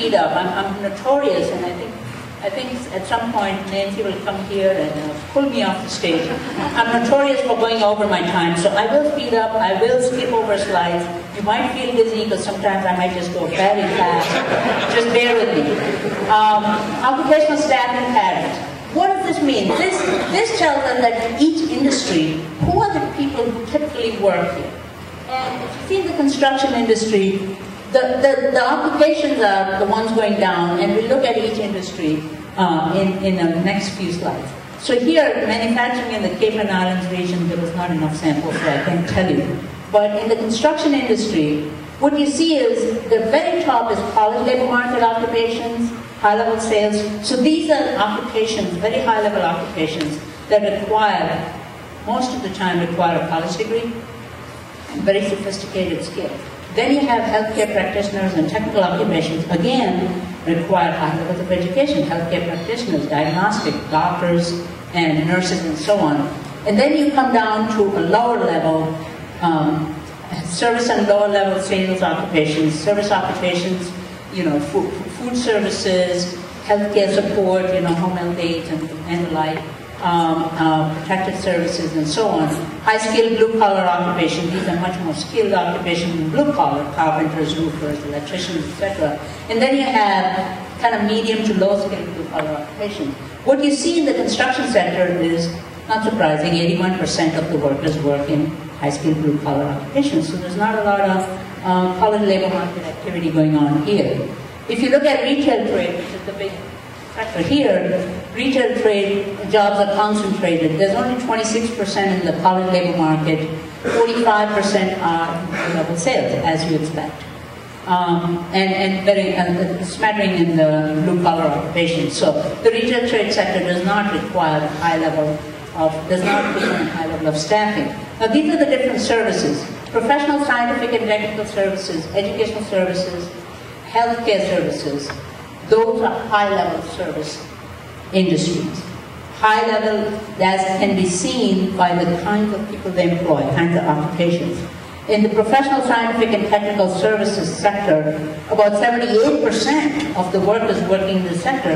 speed up. I'm notorious, and I think at some point Nancy will come here and pull me off the stage. I'm notorious for going over my time, so I will speed up, I will skip over slides. You might feel dizzy because sometimes I might just go very fast. Just bear with me. Occupational staffing patterns. What does this mean? This tells us that in each industry, who are the people who typically work here? And if you see in the construction industry, the occupations are the ones going down, and we'll look at each industry in the next few slides. So here, manufacturing in the Cape Islands region, there was not enough samples, so I can't tell you. But in the construction industry, what you see is the very top is college labor market occupations, high-level sales. So these are occupations, very high-level occupations, that require, most of the time require a college degree and very sophisticated skills. Then you have healthcare practitioners and technical occupations, again, require high levels of education. Healthcare practitioners, diagnostic, doctors, and nurses, and so on. And then you come down to a lower level, service and lower level sales occupations, service occupations, food services, healthcare support, home health aides and the like. Protective services and so on. High-skilled blue-collar occupations, these are much more skilled occupations than blue-collar, carpenters, roofers, electricians, etc. And then you have kind of medium to low-skilled blue-collar occupations. What you see in the construction sector is, not surprising, 81% of the workers work in high-skilled blue-collar occupations, so there's not a lot of college labor market activity going on here. If you look at retail trade, which is the big factor here, retail trade jobs are concentrated. There's only 26% in the college labor market, 45% are level sales, as you expect. And very smattering in the blue-collar occupations. So the retail trade sector does not require a high level of staffing. Now these are the different services: professional, scientific, and technical services, educational services, healthcare services. Those are high-level service industries. High-level, as can be seen by the kinds of people they employ, kinds of occupations. In the professional, scientific, and technical services sector, about 78% of the workers working in the sector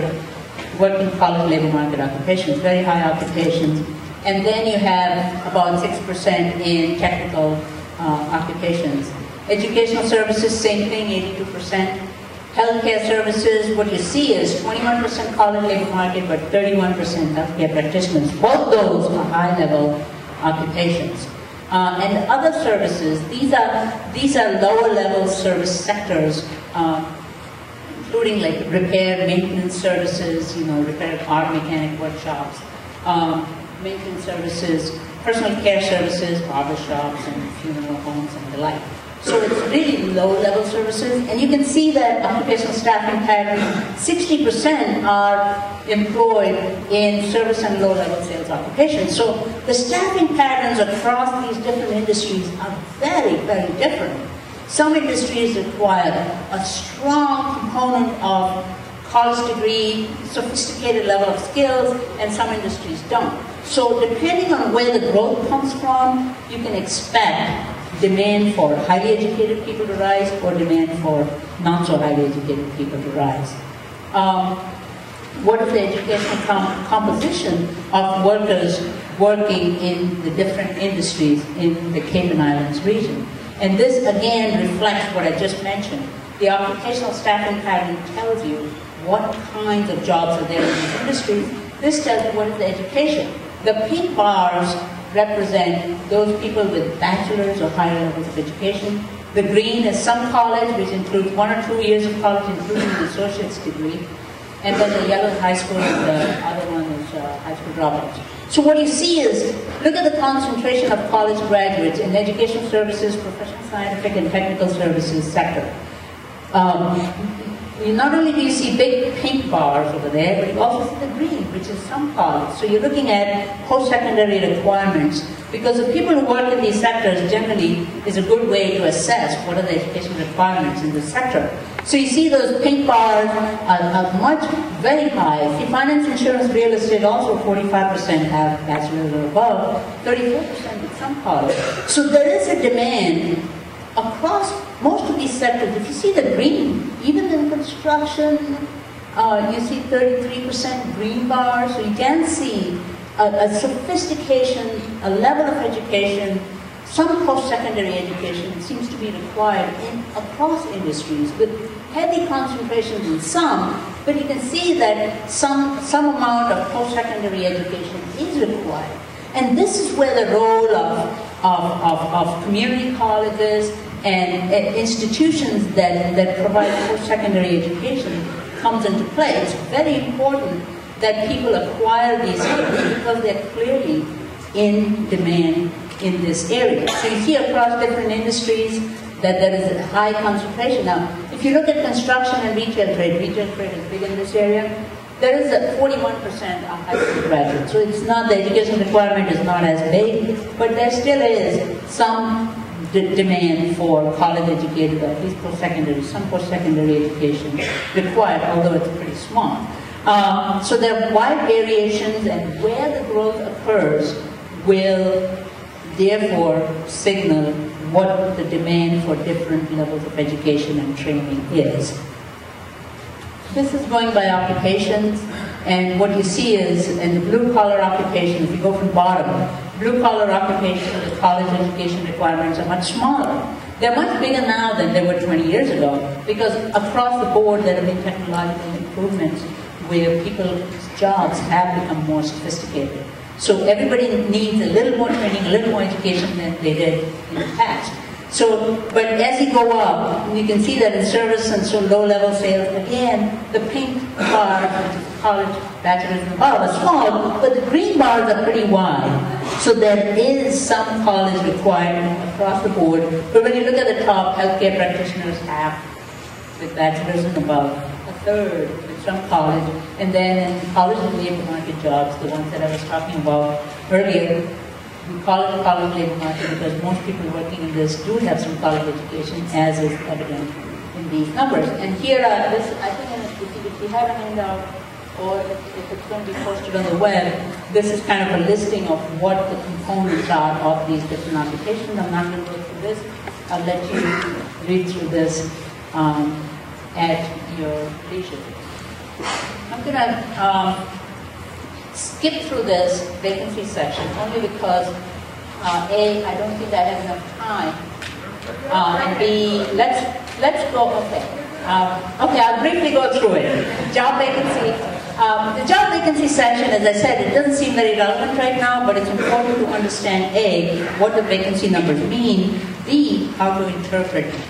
work in college labor market occupations, very high occupations. And then you have about 6% in technical occupations. Educational services, same thing, 82%. Healthcare services, what you see is 21% college labor market, but 31% healthcare practitioners. Both those are high-level occupations. And other services, these are lower-level service sectors, including like repair, maintenance services, repair car mechanic workshops, maintenance services, personal care services, barber shops, and funeral homes, and the like. So it's really low-level services, and you can see that occupational staffing pattern, 60% are employed in service and low-level sales occupations. So the staffing patterns across these different industries are very, very different. Some industries require a strong component of college degree, sophisticated level of skills, and some industries don't. So depending on where the growth comes from, you can expect demand for highly educated people to rise or demand for not so highly educated people to rise. What is the educational composition of workers working in the different industries in the Cape Islands region? And this again reflects what I just mentioned. The occupational staffing pattern tells you what kinds of jobs are there in these industries. This tells you what is the education. The pink bars represent those people with bachelor's or higher levels of education. The green is some college, which includes 1 or 2 years of college, including the associate's degree. And then the yellow high school, and the other one is high school dropouts. So what you see is, look at the concentration of college graduates in educational services, professional, scientific, and technical services sector. Not only do you see big pink bars over there, but you also see the green, which is some college. So you're looking at post-secondary requirements, because the people who work in these sectors generally is a good way to assess what are the education requirements in the sector. So you see those pink bars are very high. See, finance, insurance, real estate, also 45% have bachelor's or above, 34% with some college. So there is a demand across most of these sectors, if you see the green, even in construction, you see 33% green bars, so you can see a sophistication, a level of education, some post-secondary education seems to be required across industries with heavy concentrations in some, but you can see that some amount of post-secondary education is required. And this is where the role of community colleges and institutions that provide post-secondary education comes into play. It's very important that people acquire these skills because they're clearly in demand in this area. So you see across different industries that there is a high concentration. Now, if you look at construction and retail trade is big in this area, there is a 41% of high school graduates. So it's not, the education requirement is not as big, but there still is some demand for college-educated, at least post-secondary, some post-secondary education required, although it's pretty small. So there are wide variations, and where the growth occurs will therefore signal what the demand for different levels of education and training is. This is going by occupations, and what you see is in the blue-collar occupations, if you go from bottom, blue-collar occupations, the college education requirements are much smaller. They're much bigger now than they were 20 years ago, because across the board there have been technological improvements where people's jobs have become more sophisticated. So everybody needs a little more training, a little more education than they did in the past. So, but as you go up, you can see that in service and so low-level sales, again, the pink bar, which is college, bachelor's and above, are small, but the green bars are pretty wide. So there is some college requirement across the board, but when you look at the top, healthcare practitioners half with bachelor's and above, a third with some college, and then in college and labor market jobs, the ones that I was talking about earlier, we call it college labor market because most people working in this do have some college education, as is evident in these numbers. And here, I think if you have a handout, or if it's going to be posted on the web, this is kind of a listing of what the components are of these different occupations. I'm not going to go through this. I'll let you read through this at your leisure. I'm going to skip through this vacancy section only because A, I don't think I have enough time, and B, let's go, okay, I'll briefly go through it. Job vacancy. The job vacancy section, as I said, it doesn't seem very relevant right now, but it's important to understand A, what the vacancy numbers mean, B, how to interpret it.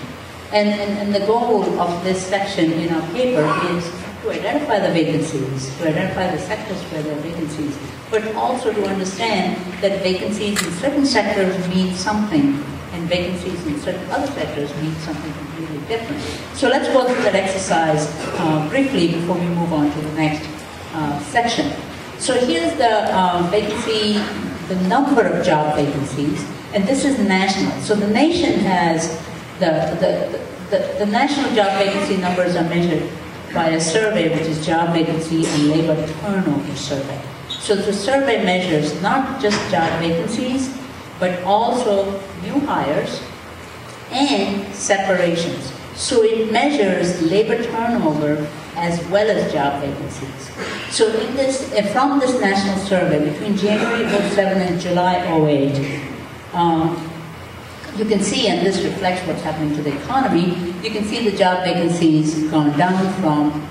And the goal of this section in our paper is to identify the vacancies, to identify the sectors where there are vacancies, but also to understand that vacancies in certain sectors mean something, and vacancies in certain other sectors mean something completely different. So let's go through that exercise briefly before we move on to the next section. So here's the vacancy, the number of job vacancies, and this is national. So the nation has the national job vacancy numbers are measured by a survey, which is Job Vacancy and Labor Turnover Survey. So the survey measures not just job vacancies, but also new hires and separations. So it measures labor turnover as well as job vacancies. So in this, from this national survey, between January 2007 and July 2008, you can see, and this reflects what's happening to the economy, you can see the job vacancies gone down from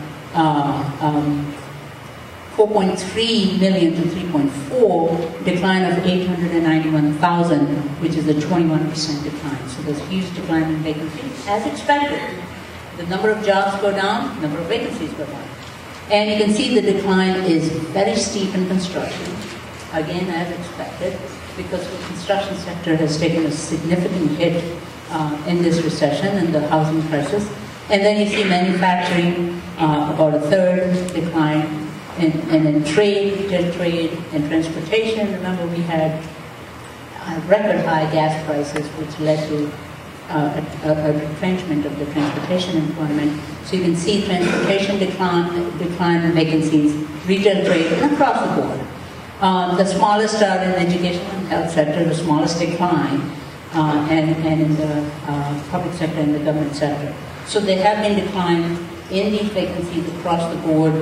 4.3 million to 3.4, decline of 891,000, which is a 21% decline. So there's a huge decline in vacancies, as expected. The number of jobs go down, the number of vacancies go down. And you can see the decline is very steep in construction, again, as expected, because the construction sector has taken a significant hit in this recession and the housing crisis. And then you see manufacturing, about a third decline, and in trade, retail trade, and transportation. Remember, we had record high gas prices, which led to a retrenchment of the transportation employment. So you can see transportation decline in vacancies, retail trade, and across the board. The smallest are in education and health sector, the smallest decline. and in the public sector and the government sector. So there have been decline in these vacancies across the board,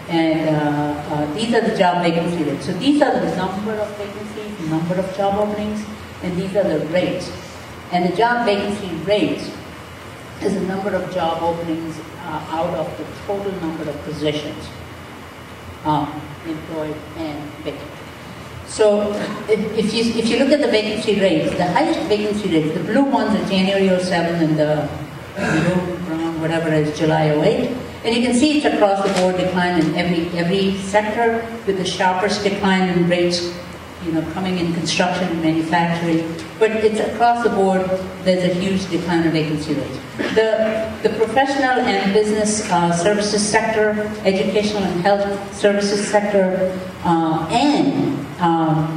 and these are the job vacancy rates. So these are the number of vacancies, number of job openings, and these are the rates. And the job vacancy rates is the number of job openings out of the total number of positions employed and vacant. So if you look at the vacancy rates, the highest vacancy rates, the blue ones are January 07 and the blue, brown, whatever is July 08. And you can see it's across the board decline in every sector, with the sharpest decline in rates, coming in construction and manufacturing. But it's across the board, there's a huge decline in vacancy rates. The professional and business services sector, educational and health services sector, and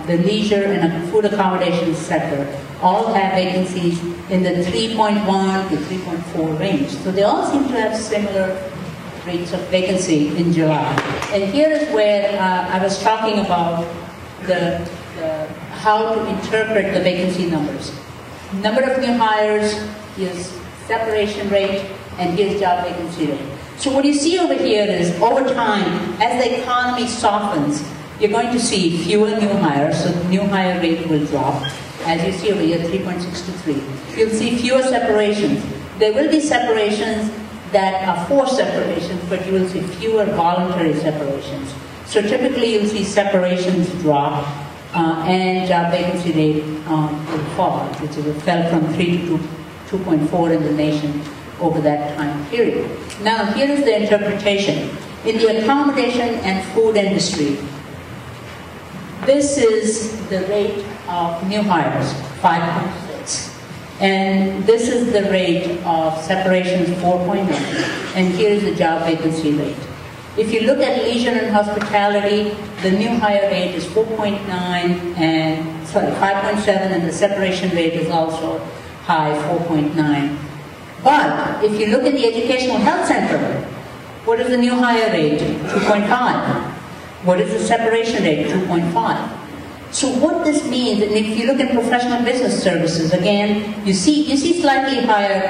the leisure and food accommodations sector all have vacancies in the 3.1 to 3.4 range. So they all seem to have similar rates of vacancy in July. And here is where I was talking about how to interpret the vacancy numbers. Number of new hires is separation rate, and here's job vacancy rate. So what you see over here is, over time, as the economy softens, you're going to see fewer new hires, so the new hire rate will drop. As you see over here, 3.6 to 3. You'll see fewer separations. There will be separations that are forced separations, but you will see fewer voluntary separations. So typically you'll see separations drop, and job vacancy rate will fall, which fell from 3 to 2.4 in the nation over that time period. Now here is the interpretation. In the accommodation and food industry, this is the rate of new hires, 5.6. And this is the rate of separations, 4.9. And here is the job vacancy rate. If you look at leisure and hospitality, the new hire rate is 4.9 and, 5.7, and the separation rate is also high, 4.9. But if you look at the educational health center, what is the new hire rate? 2.5. What is the separation rate? 2.5. So what this means, and if you look at professional business services, again, you see slightly higher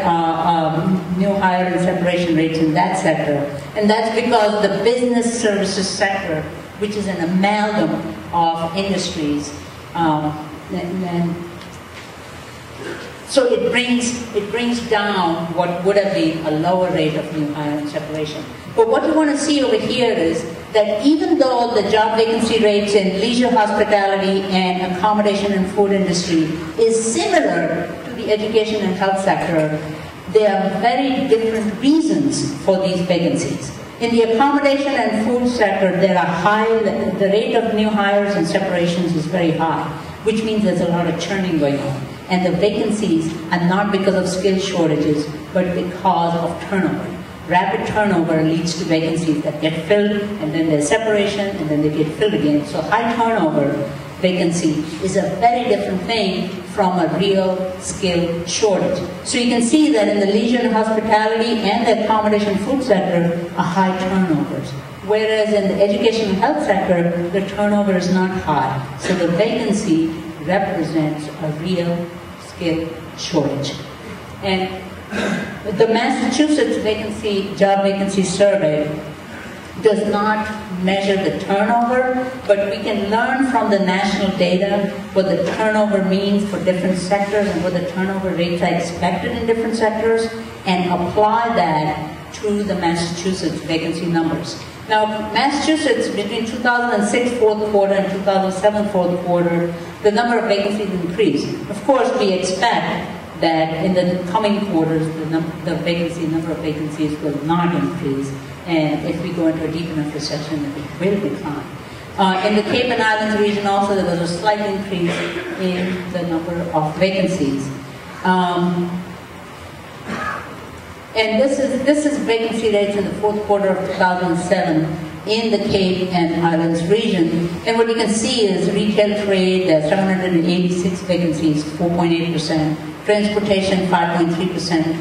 new hire and separation rates in that sector, and that's because the business services sector, which is an amalgam of industries, so it brings down what would have been a lower rate of new hire and separation. But what you want to see over here is that even though the job vacancy rates in leisure, hospitality, and accommodation and food industry is similar to the education and health sector, there are very different reasons for these vacancies. In the accommodation and food sector, the rate of new hires and separations is very high, which means there's a lot of churning going on. And the vacancies are not because of skill shortages, but because of turnover. Rapid turnover leads to vacancies that get filled, and then there's separation, and then they get filled again. So high turnover vacancy is a very different thing from a real skill shortage. So you can see that in the leisure and hospitality and the accommodation food sector are high turnovers. Whereas in the education and health sector, the turnover is not high. So the vacancy represents a real skill shortage. And the Massachusetts job vacancy survey does not measure the turnover, but we can learn from the national data what the turnover means for different sectors and what the turnover rates are expected in different sectors, and apply that to the Massachusetts vacancy numbers. Now, Massachusetts, between 2006 fourth quarter and 2007 fourth quarter, the number of vacancies increased. Of course, we expect that in the coming quarters, the number of vacancies will not increase, and if we go into a deep enough recession, it will decline. In the Cape and Islands region also, there was a slight increase in the number of vacancies. And this is vacancy rates in the fourth quarter of 2007 in the Cape and Islands region. And what you can see is retail trade, 786 vacancies, 4.8%. Transportation, 5.3%.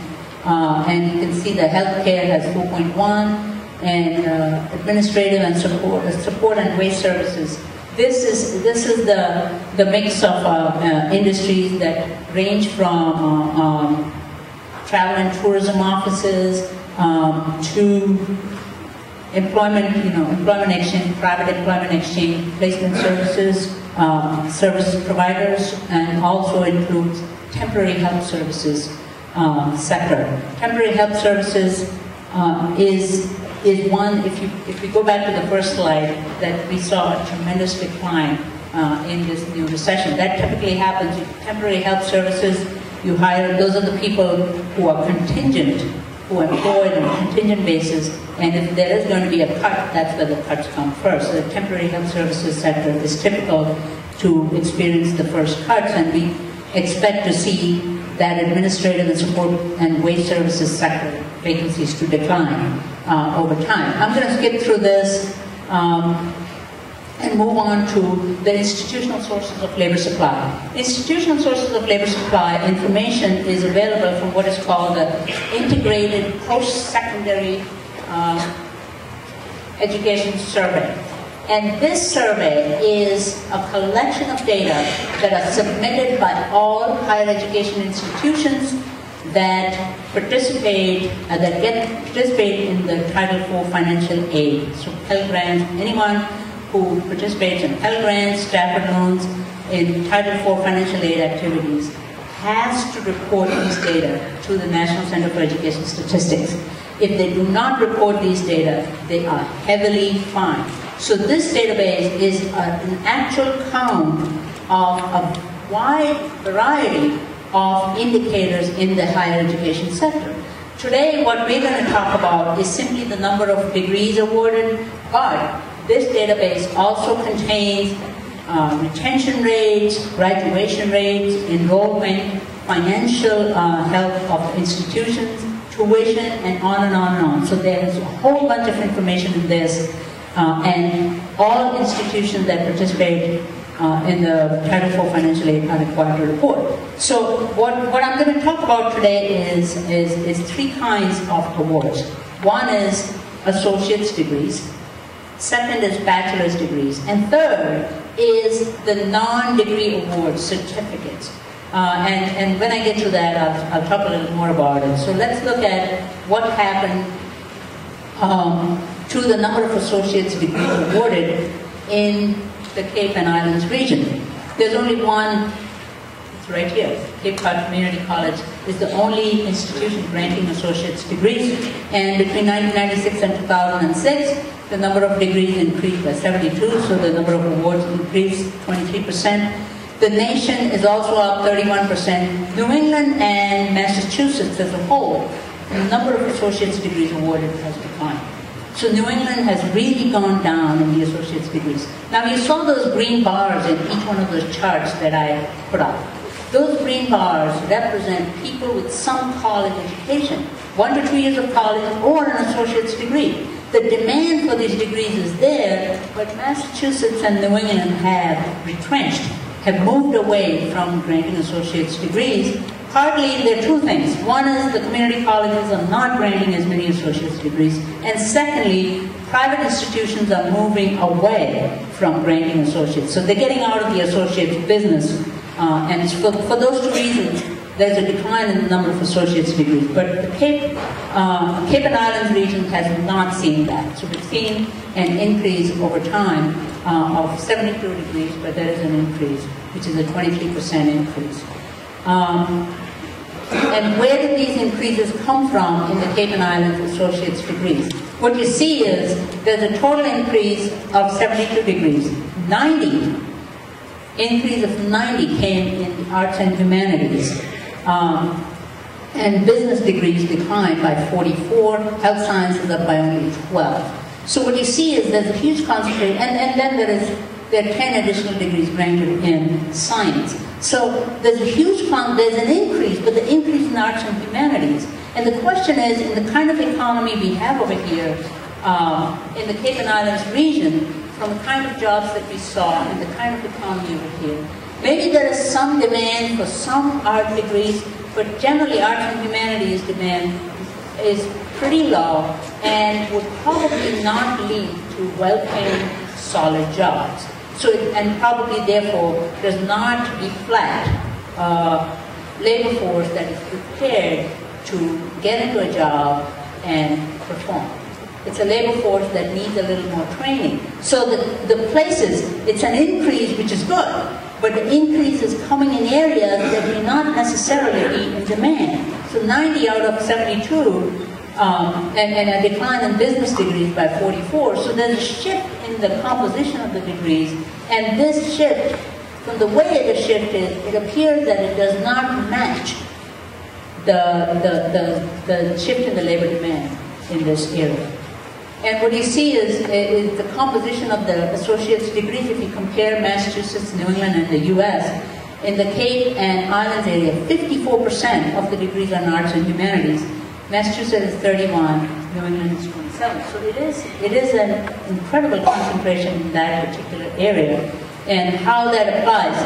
And you can see the healthcare has 4.1%. And administrative and support and waste services This is the mix of industries that range from travel and tourism offices to employment exchange, private employment exchange, placement services, service providers, and also includes temporary help services sector. Temporary help services is one, if we go back to the first slide, that we saw a tremendous decline in this new recession. That typically happens with temporary help services. You hire, those are the people who are contingent, who are employed on a contingent basis, and if there is going to be a cut, that's where the cuts come first. So the temporary health services sector is typical to experience the first cuts, and we expect to see that administrative and support and wage services sector vacancies to decline over time. I'm going to skip through this and move on to the institutional sources of labor supply. Institutional sources of labor supply information is available from what is called the Integrated Post-Secondary Education Survey. And this survey is a collection of data that are submitted by all higher education institutions that participate in the Title IV financial aid. So Pell Grants, anyone who participates in Pell Grants, Stafford loans, in Title IV financial aid activities has to report these data to the National Center for Education Statistics. If they do not report these data, they are heavily fined. So this database is an actual count of a wide variety of indicators in the higher education sector. Today, what we're going to talk about is simply the number of degrees awarded, but this database also contains retention rates, graduation rates, enrollment, financial health of institutions, tuition, and on and on and on. So there's a whole bunch of information in this, and all institutions that participate in the Title IV financial aid are required to report. So what I'm going to talk about today is three kinds of awards. One is associate's degrees, second is bachelor's degrees, and third is the non-degree award certificates. And when I get to that, I'll talk a little more about it. So let's look at what happened to the number of associate's degrees awarded in the Cape and Islands region. There's only one, it's right here. Cape Cod Community College is the only institution granting associate's degrees, and between 1996 and 2006, the number of degrees increased by 72, so the number of awards increased 23%. The nation is also up 31%. New England and Massachusetts as a whole, the number of associate's degrees awarded has declined. So New England has really gone down in the associate's degrees. Now you saw those green bars in each one of those charts that I put up. Those green bars represent people with some college education, 1 to 2 years of college or an associate's degree. The demand for these degrees is there, but Massachusetts and New England have retrenched, have moved away from granting associate's degrees. Partly, there are two things. One is the community colleges are not granting as many associate's degrees. And secondly, private institutions are moving away from granting associates. So they're getting out of the associate's business. And for those two reasons, there's a decline in the number of associate's degrees. But the Cape and Islands region has not seen that. So we've seen an increase over time of 72 degrees, but there is an increase, which is a 23% increase. And where did these increases come from in the Cape and Islands associate's degrees? What you see is there's a total increase of 72 degrees. 90, increase of 90 came in arts and humanities. And business degrees declined by 44, health sciences up by only 12. So what you see is there's a huge concentration, and then there are 10 additional degrees granted in science. So there's a huge, there's an increase, but the increase in arts and humanities. And the question is, in the kind of economy we have over here, in the Cape and Islands region, from the kind of jobs that we saw and the kind of economy over here, maybe there is some demand for some art degrees, but generally arts and humanities demand is pretty low and would probably not lead to well-paying, solid jobs. So and probably therefore does not reflect labor force that is prepared to get into a job and perform. It's a labor force that needs a little more training. So the places, it's an increase which is good, but the increase is coming in areas that may not necessarily be in demand. So 90 out of 72, and a decline in business degrees by 44. So there's a shift in the composition of the degrees, and this shift, from the way the shift is, it appears that it does not match the shift in the labor demand in this area. And what you see is the composition of the associate's degrees. If you compare Massachusetts, New England, and the U.S., in the Cape and Islands area, 54% of the degrees are in arts and humanities. Massachusetts is 31, New England is 27. So it is an incredible concentration in that particular area, and how that applies.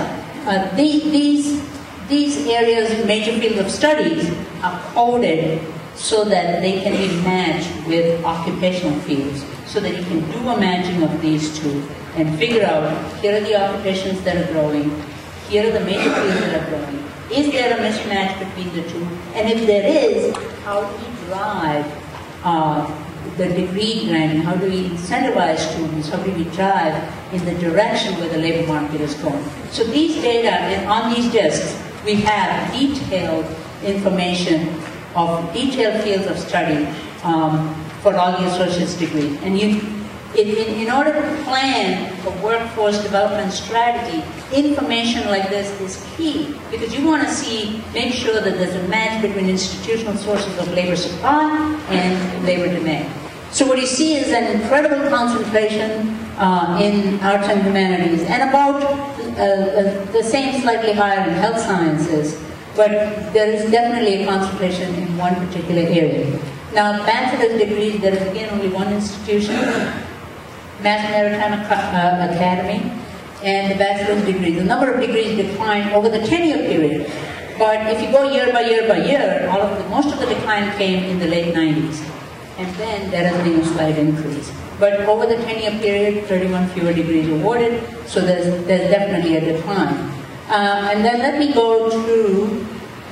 These areas, major fields of studies, are coded so that they can be matched with occupational fields, so that you can do a matching of these two and figure out, here are the occupations that are growing, here are the major fields that are growing. Is there a mismatch between the two? And if there is, how do we drive the degree granting? How do we incentivize students? How do we drive in the direction where the labor market is going? So these data, and on these desks, we have detailed information of detailed fields of study for all the associate's degrees. And in order to plan a workforce development strategy, information like this is key, because you want to make sure that there's a match between institutional sources of labor supply and labor demand. So what you see is an incredible concentration in arts and humanities, and about the same, slightly higher in health sciences, but there is definitely a concentration in one particular area. Now, bachelor's degrees, there is again only one institution, Mass Maritime Academy, and the bachelor's degree. The number of degrees declined over the 10-year period, but if you go year by year by year, most of the decline came in the late 90s, and then there has been a slight increase. But over the 10-year period, 31 fewer degrees awarded, so there's definitely a decline. And then let me go to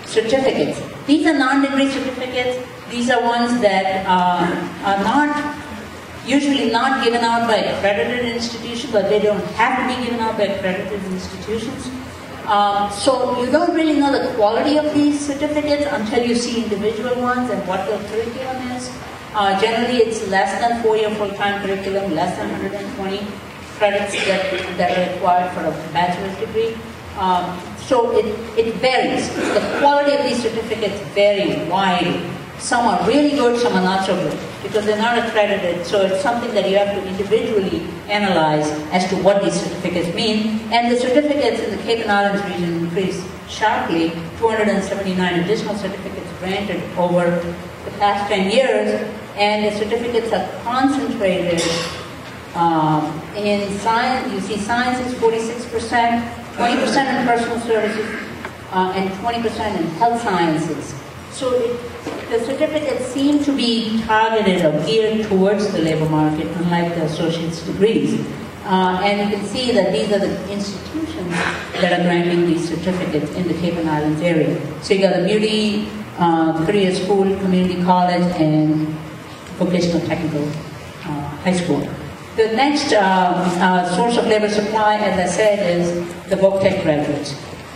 certificates. These are non-degree certificates. These are ones that are usually not given out by accredited institutions, but they don't have to be given out by accredited institutions. So you don't really know the quality of these certificates until you see individual ones and what the curriculum is. Generally, it's less than 4-year full-time curriculum, less than 120 credits that are required for a bachelor's degree. So it varies. The quality of these certificates vary widely. Some are really good, some are not so good, because they're not accredited. So it's something that you have to individually analyze as to what these certificates mean. And the certificates in the Cape and Islands region increased sharply, 279 additional certificates granted over the past 10 years. And the certificates are concentrated in science. You see science is 46%, 20% in personal services, and 20% in health sciences. So the certificates seem to be targeted or geared towards the labor market, unlike the associate's degrees. And you can see that these are the institutions that are granting these certificates in the Cape and Islands area. So you got the Beauty, Career School, Community College, and Vocational Technical High School. The next source of labor supply, as I said, is the VocTech graduates.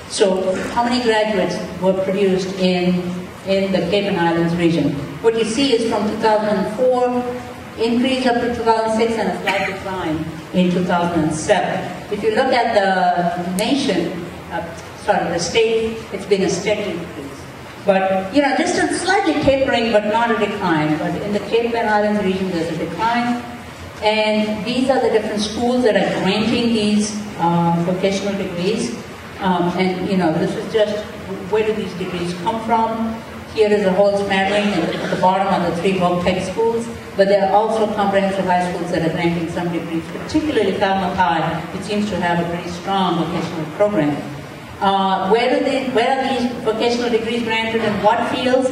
So how many graduates were produced in the Cape and Islands region? What you see is from 2004, increase up to 2006, and a slight decline in 2007. If you look at the nation, the state, it's been a steady increase. But, just a slightly tapering, but not a decline. But in the Cape and Islands region, there's a decline. And these are the different schools that are granting these vocational degrees. This is just, where do these degrees come from? Here is a whole smattering, and at the bottom are the 3 VocTech schools, but there are also comprehensive high schools that are granting some degrees, particularly Falmouth High, which seems to have a pretty strong vocational program. Where are these vocational degrees granted, and what fields?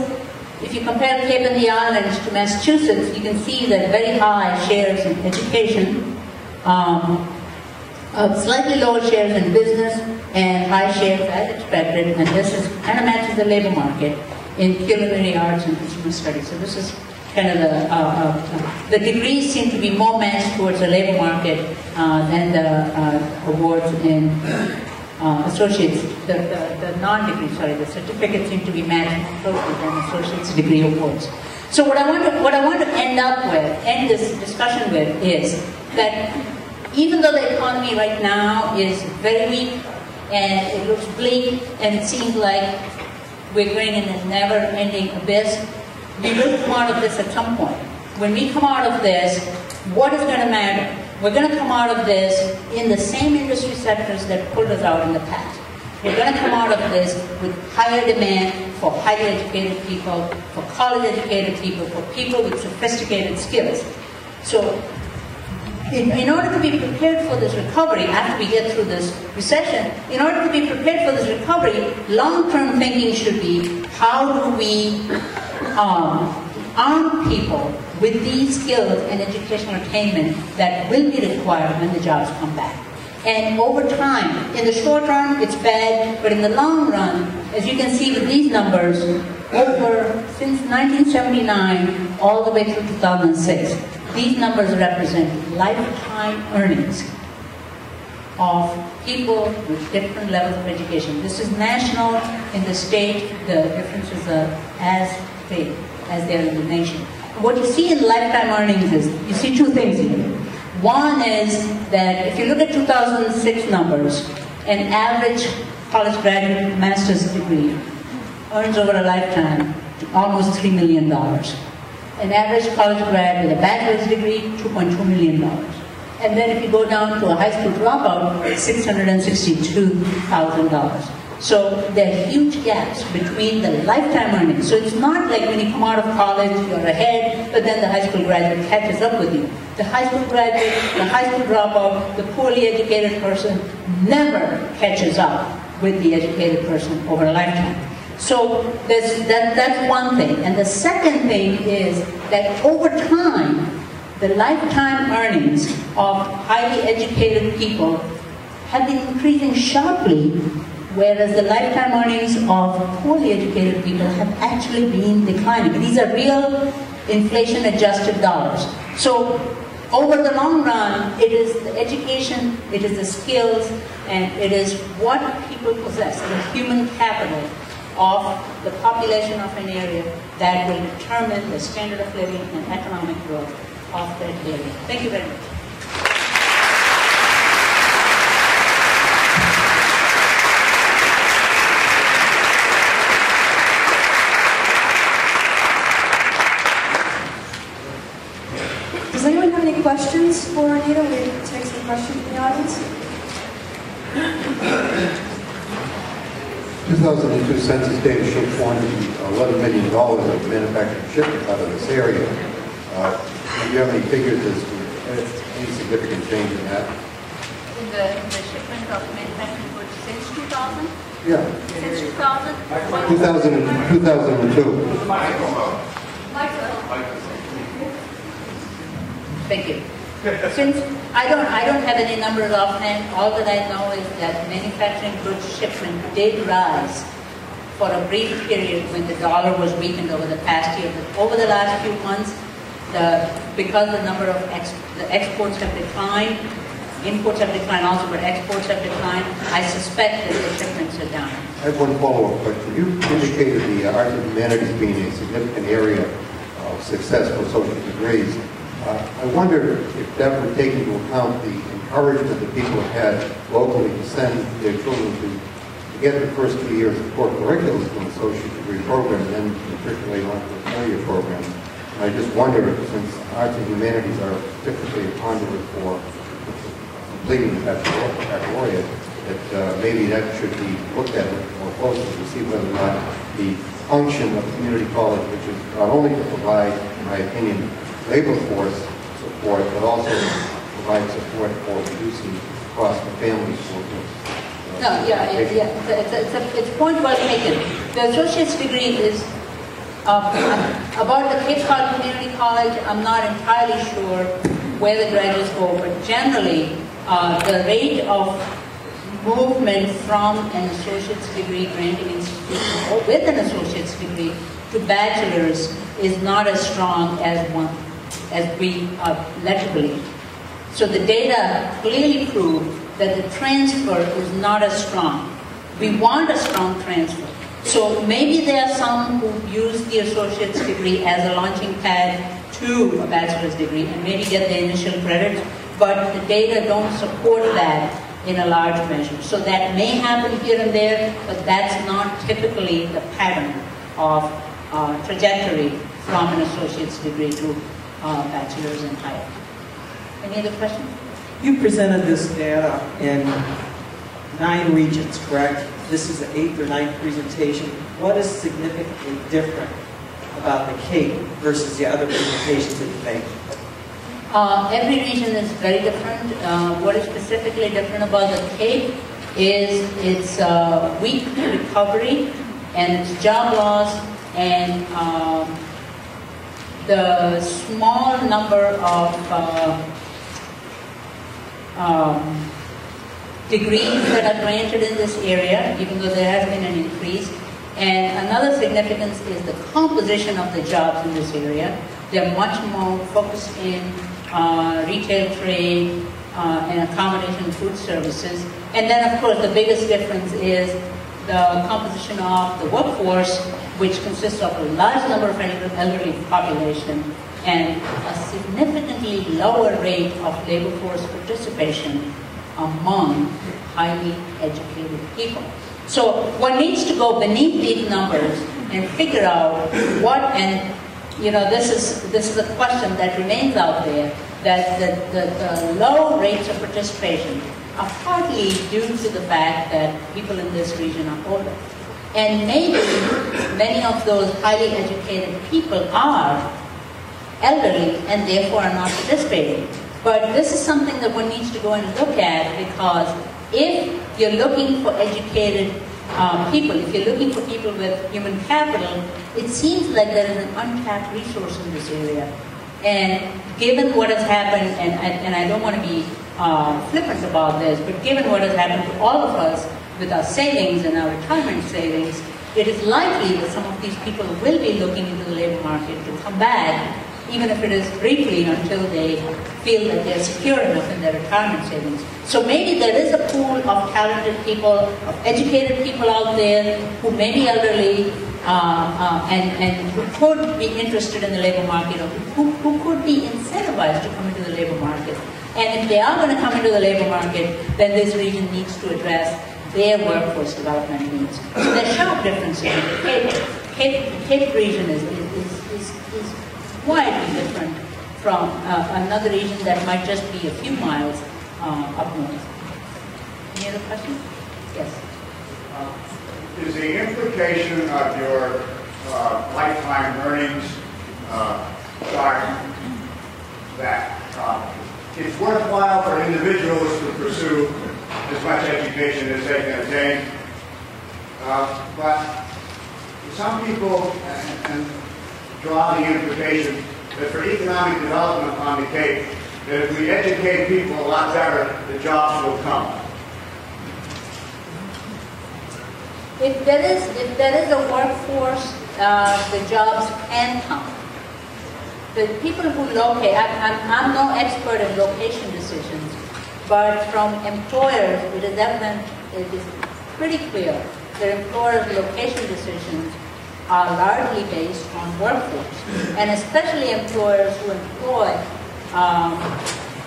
If you compare Cape and the Islands to Massachusetts, you can see that very high shares in education, Slightly lower shares in business and high shares as expected, and this is kind of matches the labor market in culinary arts and consumer studies. So this is kind of the degrees seem to be more matched towards the labor market than the awards in associates, the non-degree, sorry, the certificates seem to be matched closely than associate's degree awards. So what I want to end this discussion with is that even though the economy right now is very weak and it looks bleak and it seems like we're going in a never-ending abyss, we will come out of this at some point. When we come out of this, what is going to matter? We're going to come out of this in the same industry sectors that pulled us out in the past. We're going to come out of this with higher demand for highly educated people, for college-educated people, for people with sophisticated skills. So, in order to be prepared for this recovery, after we get through this recession, in order to be prepared for this recovery, long-term thinking should be, how do we arm people with these skills and educational attainment that will be required when the jobs come back. And over time, in the short run, it's bad, but in the long run, as you can see with these numbers, since 1979 all the way through 2006, these numbers represent lifetime earnings of people with different levels of education. This is national. In the state, the differences are as big as they are in the nation. What you see in lifetime earnings is, you see two things here. One is that if you look at 2006 numbers, an average college graduate master's degree earns over a lifetime almost $3 million. An average college grad with a bachelor's degree, $2.2 million. And then if you go down to a high school dropout, $662,000. So there are huge gaps between the lifetime earnings. So it's not like when you come out of college, you're ahead, but then the high school graduate catches up with you. The high school graduate, the high school dropout, the poorly educated person never catches up with the educated person over a lifetime. So that's one thing. And the second thing is that over time, the lifetime earnings of highly educated people have been increasing sharply, whereas the lifetime earnings of poorly educated people have actually been declining. These are real inflation-adjusted dollars. So over the long run, it is the education, it is the skills, and it is what people possess, the human capital of the population of an area that will determine the standard of living and economic growth of that area. Thank you very much. Does anyone have any questions for Anita? We can take some questions from the audience. 2002 census data showed $411 million of manufacturing shipments out of this area. Do you have any figures as to any significant change in that? In the shipment of manufacturing goods since 2000? Yeah. Since 2000? 2002. Thank you. Since I don't have any numbers offhand, all that I know is that manufacturing goods shipment did rise for a brief period when the dollar was weakened over the past year. But over the last few months, because the number of the exports have declined, imports have declined also, but exports have declined, I suspect that the shipments are down. I have one follow-up question. You indicated the arts and humanities being a significant area of success for social degrees. I wonder if that would take into account the encouragement that people have had locally to send their children to get the first 2 years of core curriculum from the associate degree program and then matriculate on to a 4-year program. And I just wonder, since arts and humanities are typically a conduit for completing the baccalaureate, that maybe that should be looked at more closely to see whether or not the function of community college, which is not only to provide, in my opinion, labor force support, but also provide support for reducing cost of families for It's a point well taken. The associate's degree is about the Cape Cod Community College. I'm not entirely sure where the graduates go, but generally the rate of movement from an associate's degree granting institution or with an associate's degree to bachelor's is not as strong as we are led to believe. So the data clearly prove that the transfer is not as strong. We want a strong transfer. So maybe there are some who use the associate's degree as a launching pad to a bachelor's degree and maybe get the initial credit, but the data don't support that in a large measure. So that may happen here and there, but that's not typically the pattern of trajectory from an associate's degree to bachelor's and higher. Any other questions? You presented this data in 9 regions, correct? This is the 8th or 9th presentation. What is significantly different about the Cape versus the other presentations that you made? Every region is very different. What is specifically different about the Cape is its weak recovery and its job loss and the small number of degrees that are granted in this area, even though there has been an increase. And another significance is the composition of the jobs in this area. They're much more focused in retail trade and accommodation food services. And then, of course, the biggest difference is the composition of the workforce, which consists of a large number of elderly population and a significantly lower rate of labor force participation among highly educated people. So one needs to go beneath these numbers and figure out what, and you know, this is a question that remains out there, that the low rates of participation are partly due to the fact that people in this region are older. And maybe many of those highly educated people are elderly and therefore are not participating. But this is something that one needs to go and look at, because if you're looking for educated people, if you're looking for people with human capital, it seems like there is an untapped resource in this area. And given what has happened, and I don't want to be flippant about this, but given what has happened to all of us with our savings and our retirement savings, it is likely that some of these people will be looking into the labor market to come back, even if it is briefly, until they feel that they're secure enough in their retirement savings. So maybe there is a pool of talented people, of educated people out there who may be elderly and who could be interested in the labor market, or who could be incentivized to come into the labor market. And if they are going to come into the labor market, then this region needs to address their workforce development needs. So there are sharp differences. The Cape region is widely different from another region that might just be a few miles up north. Any other questions? Yes. Is the implication of your lifetime earnings chart that it's worthwhile for individuals to pursue as much education as they can attain, but some people and draw the implication that for economic development on the Cape, that if we educate people a lot better, the jobs will come. If there is a workforce, the jobs can come. The people who locate, I'm no expert in location decisions, but from employers, it is evident, it is pretty clear that employers' location decisions are largely based on workforce, and especially employers who employ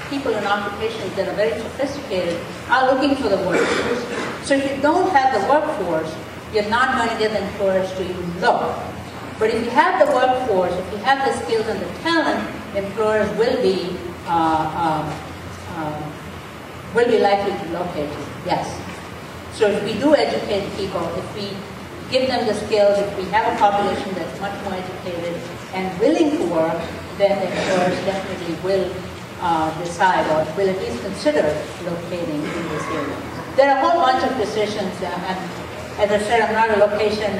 people in occupations that are very sophisticated are looking for the workforce. So if you don't have the workforce, you're not going to get the employers to even look. But if you have the workforce, if you have the skills and the talent, employers will be likely to locate you. Yes. So if we do educate people, if we give them the skills, if we have a population that's much more educated and willing to work, then the employers definitely will decide, or will at least consider locating in this area. There are a whole bunch of decisions, as I said, I'm not a location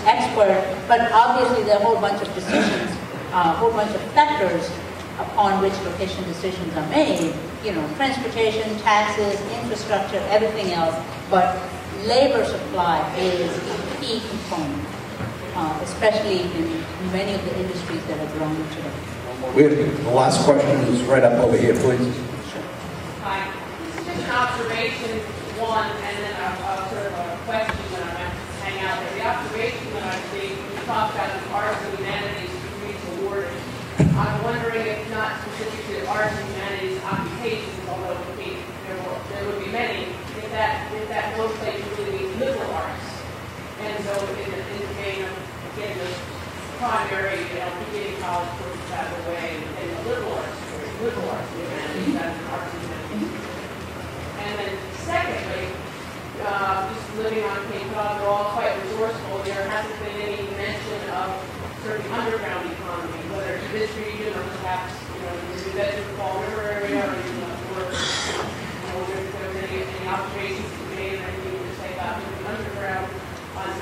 expert, but obviously there are a whole bunch of decisions, a whole bunch of factors upon which location decisions are made. you know, transportation, taxes, infrastructure, everything else, but labor supply is a key component, especially in many of the industries that are growing today. The last question is right up over here, please. Hi. This is just an observation, one, and then a sort of a question that I might hang out there. The observation that I see, you talk about the arts and humanities degrees awarded. I'm wondering if not specific to arts and humanities occupations, although there would be many, if that nomenclature really means liberal arts. And so in the vein of getting the primary, beginning college courses out of the way, and the liberal arts, humanities, that's arts and humanities. And then secondly, just living on Cape Cod, they're all quite resourceful. There hasn't been any mention of sort of the underground economy, whether it's this region or perhaps, the New Bedford Fall River area, or if there's any observations to be made or anything to say about the underground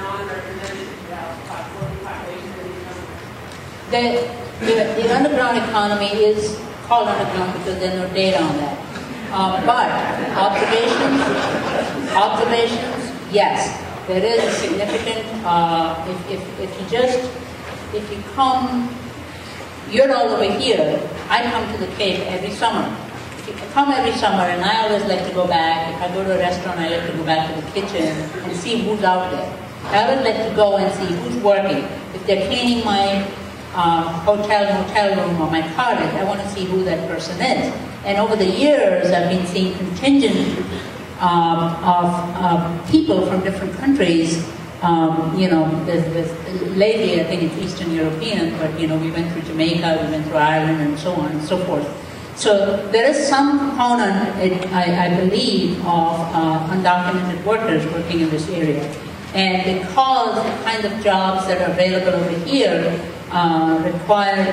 non-represented working population in these The underground economy is called underground because there's no data on that. But observations, yes, there is a significant. If you come, you're all over here. I come to the Cape every summer. I come every summer, and I always like to go back. If I go to a restaurant, I like to go back to the kitchen and see who's out there. I always like to go and see who's working. If they're cleaning my motel room or my cottage, I want to see who that person is. And over the years, I've been seeing contingent of people from different countries. Lately I think it's Eastern European, but we went through Jamaica, we went through Ireland, and so on and so forth. So there is some component, I believe, of undocumented workers working in this area. And because the kind of jobs that are available over here require,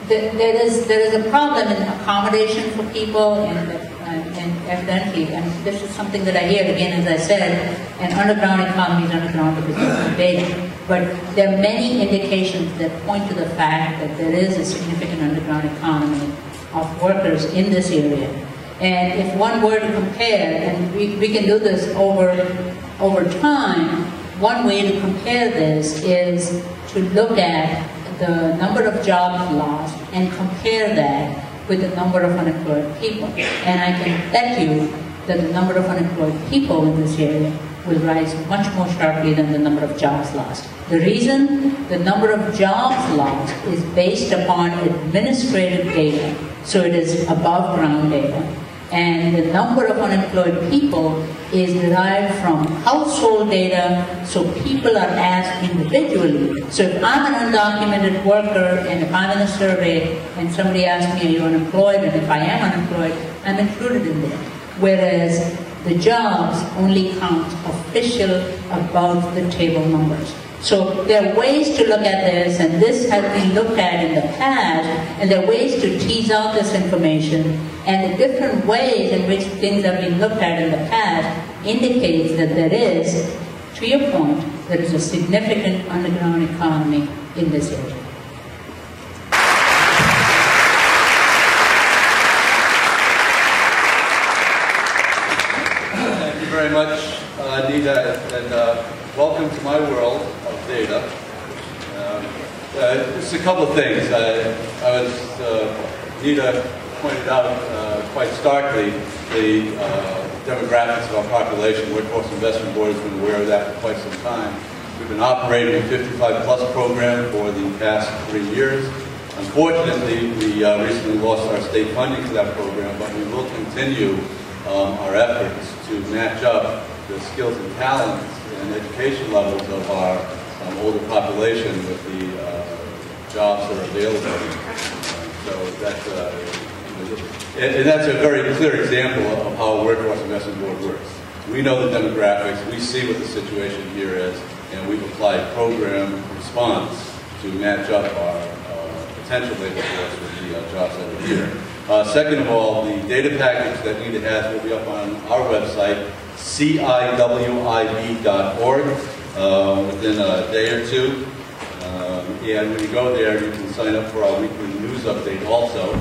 there is a problem in accommodation for people, and evidently, and this is something that I hear again, as I said, an underground economy is underground because there's no data. But there are many indications that point to the fact that there is a significant underground economy of workers in this area. And if one were to compare, and we can do this over time, one way to compare this is to look at the number of jobs lost and compare that with the number of unemployed people. And I can bet you that the number of unemployed people in this area will rise much more sharply than the number of jobs lost. The reason the number of jobs lost is based upon administrative data, so it is above ground data. And the number of unemployed people is derived from household data, so people are asked individually. So if I'm an undocumented worker, and if I'm in a survey, and somebody asks me, are you unemployed? And if I am unemployed, I'm included in there. Whereas the jobs only count official above-the-table numbers. So there are ways to look at this, and this has been looked at in the past, and there are ways to tease out this information, and the different ways in which things have been looked at in the past indicates that there is, to your point, there is a significant underground economy in this area. Thank you very much, Nita, and welcome to my world of data. Just a couple of things. Nita pointed out quite starkly the demographics of our population. Workforce Investment Board has been aware of that for quite some time. We've been operating a 55-plus program for the past 3 years. Unfortunately, we recently lost our state funding for that program, but we will continue our efforts to match up the skills and talents and education levels of our older population with the jobs that are available. So that's and that's a very clear example of how a Workforce Investment Board works. We know the demographics, we see what the situation here is, and we've applied program response to match up our potential labor force with the jobs that are here. Second of all, the data package that Nita has will be up on our website, ciwib.org, within a day or two. And when you go there, you can sign up for our weekly news update also.